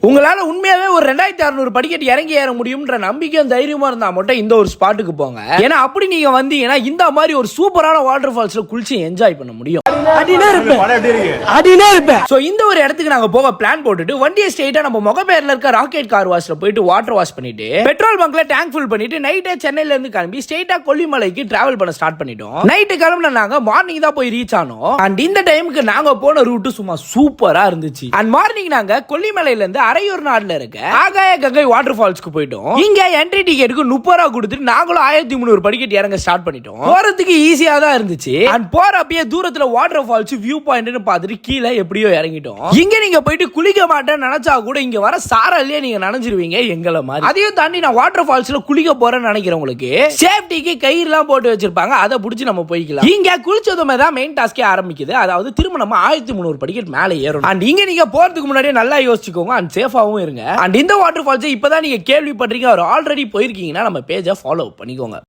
உங்களால உண்மையாவே ஒரு 2600 படிக்கட்டு இறங்கி ஏற முடியும்ன்ற நம்பிக்கையும் தைரியமா இருந்தா மட்டும் இந்த ஒரு ஸ்பாட்டுக்கு போங்க. ஏன்னா அப்படி நீங்க வந்தீங்கன்னா இந்த மாதிரி ஒரு சூப்பரான வாட்டர் ஃபால்ஸ்ல குளிச்சு என்ஜாய் பண்ண முடியும். சோ இந்த ஒரு இடத்துக்கு நாங்க போக பிளான் போட்டுட்டு வண்டியை ஸ்ட்ரைட்டா நம்ம முகப்பேர்ல இருக்க ராக்கெட் கார் வாஷ்ல போயிட்டு வாட்டர் வாஷ் பண்ணிட்டு பெட்ரோல் பங்க்ல டேங்க் ஃபுல் பண்ணிட்டு நைட்டே சென்னையில இருந்து கிளம்பி ஸ்ட்ரைட்டா கொல்லிமலைக்கு டிராவல் பண்ண ஸ்டார்ட் பண்ணிட்டோம். நைட்டு கிளம்புன நாங்க மார்னிங் தான் போய் ரீச் ஆனோம். அண்ட் இந்த டைமுக்கு நாங்க போன ரூட் சும்மா சூப்பரா இருந்துச்சு. அண்ட் மார்னிங் நாங்க கொல்லிமலையில இருந்து அரையூர் நாடுல இருக்க ஆகாய கங்கை வாட்டர் ஃபால்ஸ்க்கு போயிட்டோம். இங்க என்ட்ரி டிக்கெட்டுக்கு 30 ரூபா கொடுத்துட்டு நாங்களும் 1300 படிக்கட்டு இறங்க ஸ்டார்ட் பண்ணிட்டோம். போறதுக்கு ஈஸியா தான் இருந்துச்சு. அண்ட் போறப்பயே தூரத்துல வாட்டர் ஃபால்ஸ் வியூ பாயிண்ட்னு பார்த்துட்டு கீழே எப்படியோ இறங்கிட்டோம். இங்க நீங்க போயிட்டு குளிக்க மாட்டேன்னு நினைச்சா கூட இங்க வர சாரல்லே நீங்க நனைஞ்சிருவீங்க எங்களை மாதிரி. அதையும் தாண்டி நான் வாட்டர் ஃபால்ஸ்ல குளிக்க போறேன்னு நினைக்கிறவங்களுக்கு சேஃப்டிக்கு கயிறு எல்லாம் போட்டு வச்சிருப்பாங்க. அதை புடிச்சு நம்ம போய்க்கலாம். இங்க குளிச்சதுமே தான் மெயின் டாஸ்கே ஆரம்பிக்குது. அதாவது திரும்ப நம்ம 1300 படிக்கட்டு மேலே ஏறணும். அண்ட் இங்க நீங்க போறதுக்கு முன்னாடியே நல்லா யோசிச்சுக்கோங்க. அண்ட் சேஃபாவும் இருங்க. அண்ட் இந்த வாட்டர் ஃபால்ஸ் இப்பதான் நீங்க கேள்விப்பட்டீங்க, ஆல்ரெடி போயிருக்கீங்கன்னா நம்ம பேஜை ஃபாலோ பண்ணிக்கோங்க.